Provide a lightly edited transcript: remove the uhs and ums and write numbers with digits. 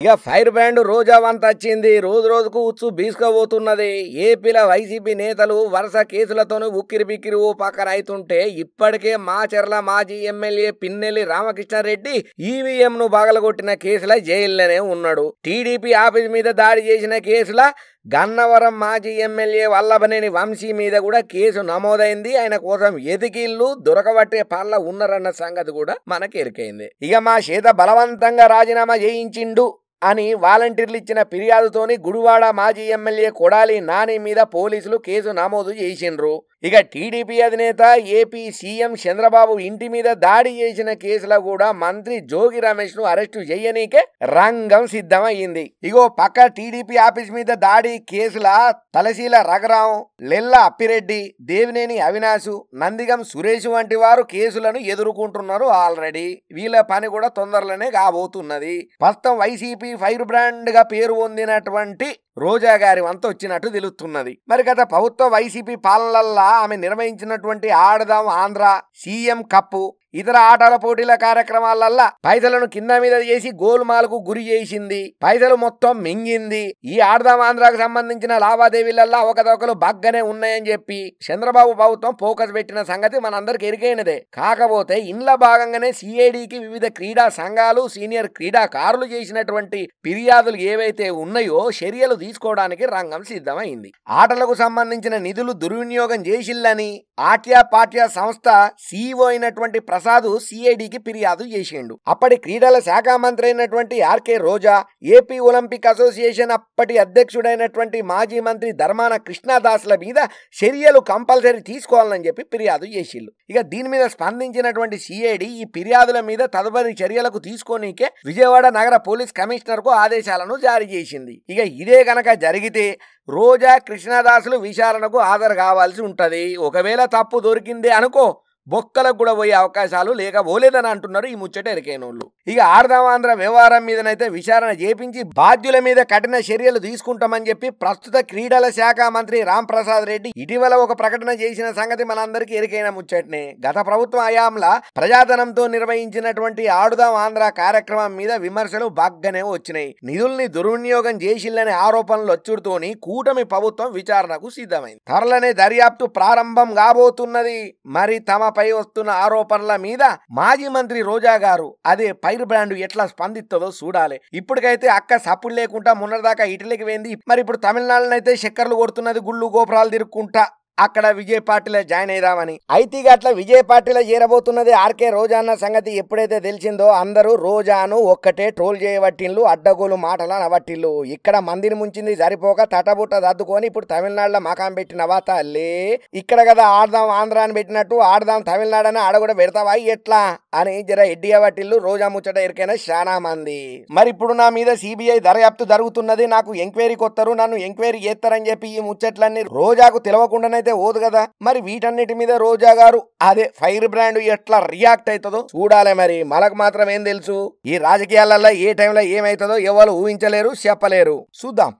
ఇక fire brand రోజా వంత వచ్చింది. రోజు రోజుకు ఉచ్చు బీసుకపోతున్నది. ఏపీల వైసీపీ నేతలు వరుస కేసులతోనూ ఉక్కిరి బిక్కిరి ఓ పక్కన అవుతుంటే ఇప్పటికే మాచర్ల మాజీ ఎమ్మెల్యే పిన్నెల్లి రామకృష్ణారెడ్డి ఈవీఎంను బాగలగొట్టిన కేసుల జైల్లోనే ఉన్నాడు. టీడీపీ ఆఫీస్ మీద దాడి చేసిన కేసుల గన్నవరం మాజీ ఎమ్మెల్యే వల్లభనేని వంశీ మీద కూడా కేసు నమోదైంది. ఆయన కోసం ఎతికిళ్ళు దొరకబట్టే పనుల ఉన్నారన్న సంగతి కూడా మనకి ఎరికైంది. ఇక మా చేత బలవంతంగా రాజీనామా చేయించిండు అని వాలంటీర్లు ఇచ్చిన ఫిర్యాదుతోని గుడివాడ మాజీ ఎమ్మెల్యే కొడాలి నాని మీద పోలీసులు కేసు నమోదు చేసిండ్రు. ఇక టీడీపీ అధినేత ఏపీ సీఎం చంద్రబాబు ఇంటి మీద దాడి చేసిన కేసులో కూడా మంత్రి జోగి రమేష్ ను అరెస్టు చేయనీకే రంగం సిద్ధమయ్యింది. ఇగో పక్క టీడీపీ ఆఫీస్ మీద దాడి కేసుల తలశీల రఘురాం, లెల్ల అప్పిరెడ్డి, దేవినేని అవినాశ్, నందిగం సురేష్ వంటి వారు కేసులను ఎదుర్కొంటున్నారు ఆల్రెడీ. వీళ్ళ పని కూడా తొందరలోనే కాబోతున్నది. ప్రస్తుతం వైసీపీ ఫైర్ బ్రాండ్ గా పేరు పొందినటువంటి రోజా గారి వంత వచ్చినట్టు తెలుస్తున్నది. మరి గత ప్రభుత్వ వైసీపీ పాలనల్లో ఆమె నిర్వహించినటువంటి ఆడదాం ఆంధ్ర, సీఎం కప్పు, ఇతర ఆటల పోటీల కార్యక్రమాలల్లా పైసలను కింద మీద చేసి గోల్మాలకు గురి చేసింది. పైసలు మొత్తం మింగింది. ఈ ఆడదాం ఆంధ్రాకు సంబంధించిన లావాదేవీలల్లా ఒకదొకలు బగ్గనే ఉన్నాయని చెప్పి చంద్రబాబు ప్రభుత్వం ఫోకస్ పెట్టిన సంగతి మనందరికి ఎరికైనదే. కాకపోతే ఇందులో భాగంగానే సిఐడికి వివిధ క్రీడా సంఘాలు, సీనియర్ క్రీడాకారులు చేసినటువంటి ఫిర్యాదులు ఏవైతే ఉన్నాయో చర్యలు తీసుకోవడానికి రంగం సిద్ధమైంది. ఆటలకు సంబంధించిన నిధులు దుర్వినియోగం చేసిల్లని ఆట్యా పాట్యా సంస్థ సీఈఓ అయినటువంటి ప్రసాద్ సిఐడికి ఫిర్యాదు చేసిండు. అప్పటి క్రీడల శాఖ మంత్రి అయినటువంటి ఆర్కే రోజా, ఏపీ ఒలింపిక్ అసోసియేషన్ అప్పటి అధ్యక్షుడైనటువంటి మాజీ మంత్రి ధర్మాన కృష్ణదాస్ల మీద చర్యలు కంపల్సరీ తీసుకోవాలని చెప్పి ఫిర్యాదు చేసిల్లు. ఇక దీని మీద స్పందించినటువంటి సిఐడి ఈ ఫిర్యాదుల మీద తదుపరి చర్యలకు తీసుకోనీకే విజయవాడ నగర పోలీస్ కమిషనర్ కు ఆదేశాలను జారీ చేసింది. ఇక ఇదే గనక జరిగితే రోజా, కృష్ణదాసులు విచారణకు హాజరు కావాల్సి ఉంటది. ఒకవేళ తప్పు దొరికిందే అనుకో బొక్కలకు కూడా పోయే అవకాశాలు లేకపోలేదని అంటున్నారు ఈ ముచ్చట ఎరికైనోళ్ళు. ఇక ఆడదామాంధ్ర వ్యవహారం మీదనైతే విచారణ చేపించి బాధ్యుల మీద కఠిన చర్యలు తీసుకుంటామని చెప్పి ప్రస్తుత క్రీడల శాఖ మంత్రి రామ్ ప్రసాద్ రెడ్డి ఇటీవల ఒక ప్రకటన చేసిన సంగతి మనందరికీ ఎరికైన ముచ్చటనే. గత ప్రభుత్వం హయాంలో ప్రజాధనంతో నిర్వహించినటువంటి ఆడుదాం ఆంధ్ర కార్యక్రమం మీద విమర్శలు బాగానే వచ్చినాయి. నిధుల్ని దుర్వినియోగం చేసిల్లనే ఆరోపణలు వచ్చుడుతోని కూటమి ప్రభుత్వం విచారణకు సిద్ధమైంది. త్వరలోనే దర్యాప్తు ప్రారంభం కాబోతున్నది. మరి తమ పై వస్తున్న ఆరోపణల మీద మాజీ మంత్రి రోజా గారు అదే ఫైర్ బ్రాండ్ ఎట్లా స్పందిస్తుందో చూడాలి. ఇప్పటికైతే అక్క సప్పుడు లేకుండా మొన్నటిదాకా ఇటలీకి పోయింది. మరి ఇప్పుడు తమిళనాడులో అయితే చక్కర్లు కొడుతున్నది, గుళ్ళు గోపురాలు తిరుక్కుంటా అక్కడ విజయ్ పార్టీలో జాయిన్ అయిదామని. అయితే అట్లా విజయ్ పార్టీలో చేరబోతున్నది ఆర్కే రోజా అన్న సంగతి ఎప్పుడైతే తెలిసిందో అందరూ రోజాను ఒక్కటే ట్రోల్ చేయబట్టిళ్ళు, అడ్డగోలు మాటలు అనబట్టిళ్ళు. ఇక్కడ మందిని ముంచింది సరిపోక తటబుట్ట దద్దుకొని ఇప్పుడు తమిళనాడులో మకాం పెట్టినవా తల్లే. ఇక్కడ కదా ఆడదాం ఆంధ్ర అని పెట్టినట్టు ఆడదాం తమిళనాడు అని ఆడ కూడా పెడతావా ఎట్లా అని జర ఎడ్డియబట్టిళ్ళు రోజా ముచ్చట ఎరికైనా చాలా మంది. మరి ఇప్పుడు నా మీద సిబిఐ దర్యాప్తు జరుగుతున్నది, నాకు ఎంక్వైరీకి వస్తారు, నన్ను ఎంక్వైరీ చేస్తారని చెప్పి ఈ ముచ్చట్లన్నీ రోజాకు తెలియకుండానే ఓదు కదా. మరి వీటన్నిటి మీద రోజా గారు అదే ఫైర్ బ్రాండ్ ఎట్లా రియాక్ట్ అవుతుందో చూడాలి. మరి మనకు మాత్రం ఏం తెలుసు, ఈ రాజకీయాలలో ఏ టైంలో ఏమైతుందో ఎవరు ఊహించలేరు, చెప్పలేరు. చూద్దాం.